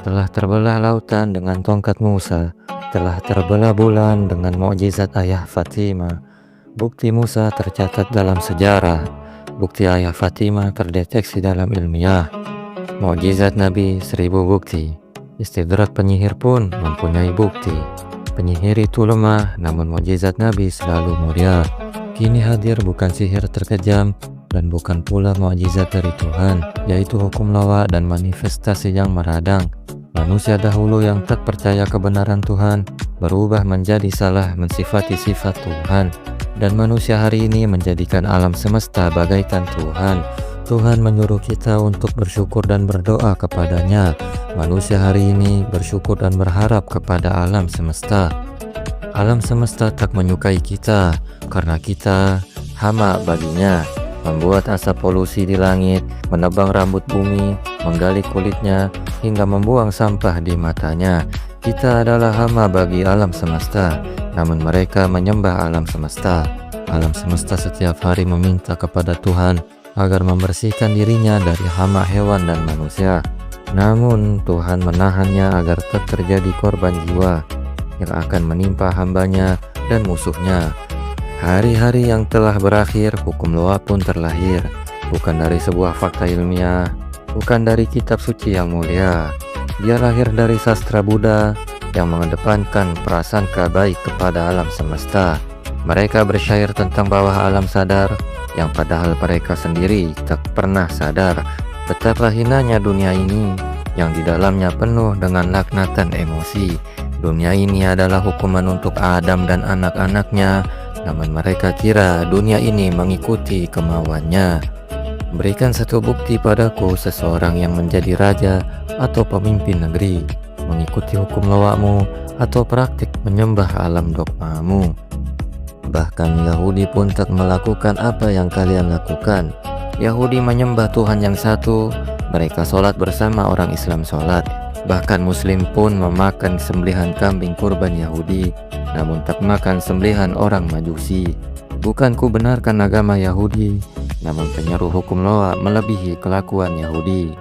Telah terbelah lautan dengan tongkat Musa, telah terbelah bulan dengan mukjizat ayah Fatimah. Bukti Musa tercatat dalam sejarah, bukti ayah Fatimah terdeteksi dalam ilmiah. Mukjizat Nabi 1000 bukti. Istidrak penyihir pun mempunyai bukti. Penyihir itu lemah, namun mukjizat Nabi selalu mulia. Kini hadir bukan sihir terkejam dan bukan pula mukjizat dari Tuhan, yaitu hukum lawa dan manifestasi yang meradang. Manusia dahulu yang tak percaya kebenaran Tuhan berubah menjadi salah mensifati sifat Tuhan, dan manusia hari ini menjadikan alam semesta bagaikan Tuhan. Tuhan menyuruh kita untuk bersyukur dan berdoa kepadanya. Manusia hari ini bersyukur dan berharap kepada alam semesta. Alam semesta tak menyukai kita karena kita hama baginya. Membuat asap polusi di langit, menebang rambut bumi, menggali kulitnya, hingga membuang sampah di matanya. Kita adalah hama bagi alam semesta, namun mereka menyembah alam semesta. Alam semesta setiap hari meminta kepada Tuhan agar membersihkan dirinya dari hama hewan dan manusia. Namun Tuhan menahannya agar tak terjadi korban jiwa yang akan menimpa hambanya dan musuhnya. Hari-hari yang telah berakhir, hukum lawa pun terlahir, bukan dari sebuah fakta ilmiah, bukan dari kitab suci yang mulia. Dia lahir dari sastra Buddha yang mengedepankan prasangka baik kepada alam semesta. Mereka bersyair tentang bawah alam sadar, yang padahal mereka sendiri tak pernah sadar betapa hinanya dunia ini, yang di dalamnya penuh dengan laknatan emosi. Dunia ini adalah hukuman untuk Adam dan anak-anaknya, namun mereka kira dunia ini mengikuti kemauannya. Berikan satu bukti padaku seseorang yang menjadi raja atau pemimpin negeri, mengikuti hukum lawamu atau praktik menyembah alam dogmamu. Bahkan Yahudi pun tak melakukan apa yang kalian lakukan. Yahudi menyembah Tuhan yang satu, mereka sholat bersama orang Islam sholat. Bahkan Muslim pun memakan sembelihan kambing kurban Yahudi, namun tak makan sembelihan orang Majusi. Bukan ku benarkan agama Yahudi, namun penyeru hukum lawa melebihi kelakuan Yahudi.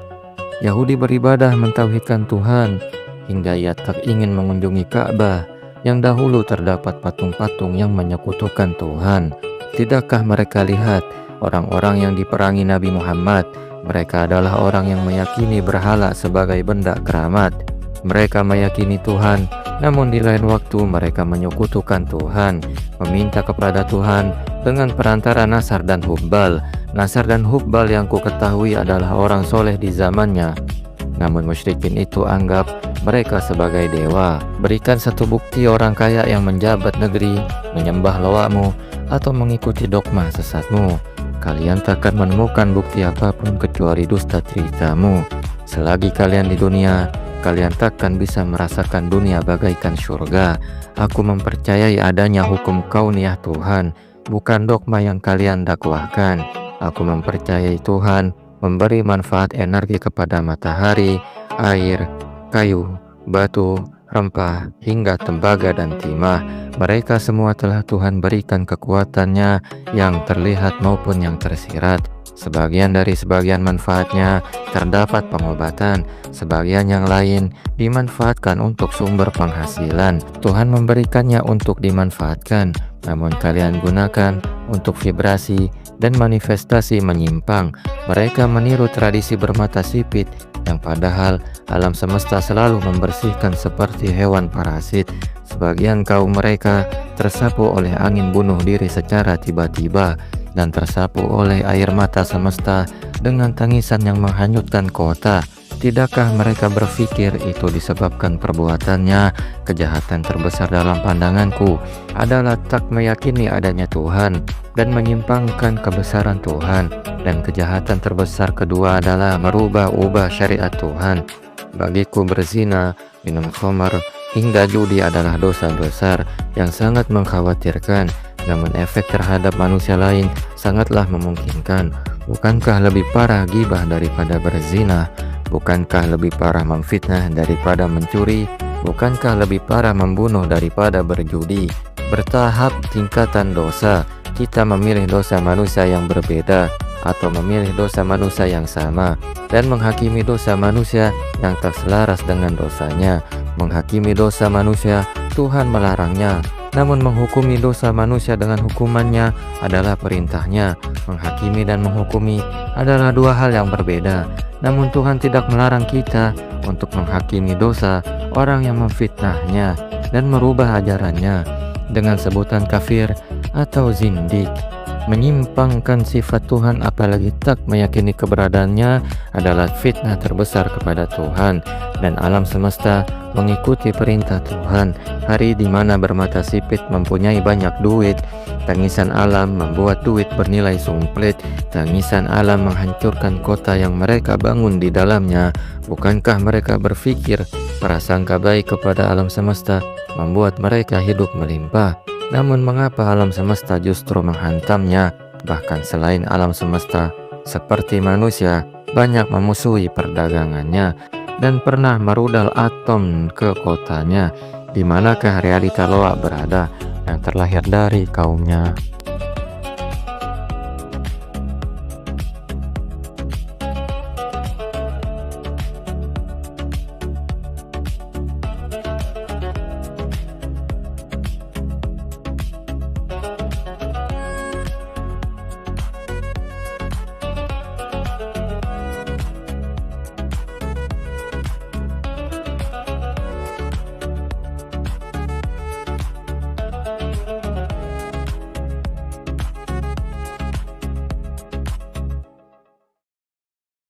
Yahudi beribadah mentauhidkan Tuhan, hingga ia tak ingin mengunjungi Ka'bah yang dahulu terdapat patung-patung yang menyekutukan Tuhan. Tidakkah mereka lihat orang-orang yang diperangi Nabi Muhammad? Mereka adalah orang yang meyakini berhala sebagai benda keramat. Mereka meyakini Tuhan, namun di lain waktu mereka menyekutukan Tuhan, meminta kepada Tuhan dengan perantara Nasar dan Hubbal. Nasar dan Hubbal yang ku ketahui adalah orang soleh di zamannya, namun musyrikin itu anggap mereka sebagai dewa. Berikan satu bukti orang kaya yang menjabat negeri menyembah lawamu atau mengikuti dogma sesatmu. Kalian takkan menemukan bukti apapun kecuali dusta ceritamu. Selagi kalian di dunia, kalian takkan bisa merasakan dunia bagaikan surga. Aku mempercayai adanya hukum kauniyah Tuhan, bukan dogma yang kalian dakwahkan. Aku mempercayai Tuhan memberi manfaat energi kepada matahari, air, kayu, batu, rempah, hingga tembaga dan timah. Mereka semua telah Tuhan berikan kekuatannya yang terlihat maupun yang tersirat. Sebagian dari sebagian manfaatnya terdapat pengobatan, sebagian yang lain dimanfaatkan untuk sumber penghasilan. Tuhan memberikannya untuk dimanfaatkan, namun kalian gunakan untuk vibrasi dan manifestasi menyimpang. Mereka meniru tradisi bermata sipit, yang padahal alam semesta selalu membersihkan seperti hewan parasit. Sebagian kaum mereka tersapu oleh angin bunuh diri secara tiba-tiba dan tersapu oleh air mata semesta dengan tangisan yang menghanyutkan kota. Tidakkah mereka berpikir itu disebabkan perbuatannya? Kejahatan terbesar dalam pandanganku adalah tak meyakini adanya Tuhan dan menyimpangkan kebesaran Tuhan. Dan kejahatan terbesar kedua adalah merubah-ubah syariat Tuhan. Bagiku berzina, minum khamar, hingga judi adalah dosa besar yang sangat mengkhawatirkan. Namun efek terhadap manusia lain sangatlah memungkinkan. Bukankah lebih parah gibah daripada berzina? Bukankah lebih parah memfitnah daripada mencuri? Bukankah lebih parah membunuh daripada berjudi? Bertahap tingkatan dosa, kita memilih dosa manusia yang berbeda. atau memilih dosa manusia yang sama, dan menghakimi dosa manusia yang tak selaras dengan dosanya. Menghakimi dosa manusia, Tuhan melarangnya. Namun menghukumi dosa manusia dengan hukumannya adalah perintahnya. Menghakimi dan menghukumi adalah dua hal yang berbeda. Namun Tuhan tidak melarang kita untuk menghakimi dosa orang yang memfitnahnya dan merubah ajarannya dengan sebutan kafir atau zindik. Menyimpangkan sifat Tuhan apalagi tak meyakini keberadaannya adalah fitnah terbesar kepada Tuhan, dan alam semesta mengikuti perintah Tuhan. Hari di mana bermata sipit mempunyai banyak duit, tangisan alam membuat duit bernilai sumplit, tangisan alam menghancurkan kota yang mereka bangun di dalamnya. Bukankah mereka berpikir prasangka baik kepada alam semesta membuat mereka hidup melimpah? Namun mengapa alam semesta justru menghantamnya? Bahkan selain alam semesta, seperti manusia, banyak memusuhi perdagangannya dan pernah merudal atom ke kotanya. Di manakah realita Loa berada yang terlahir dari kaumnya?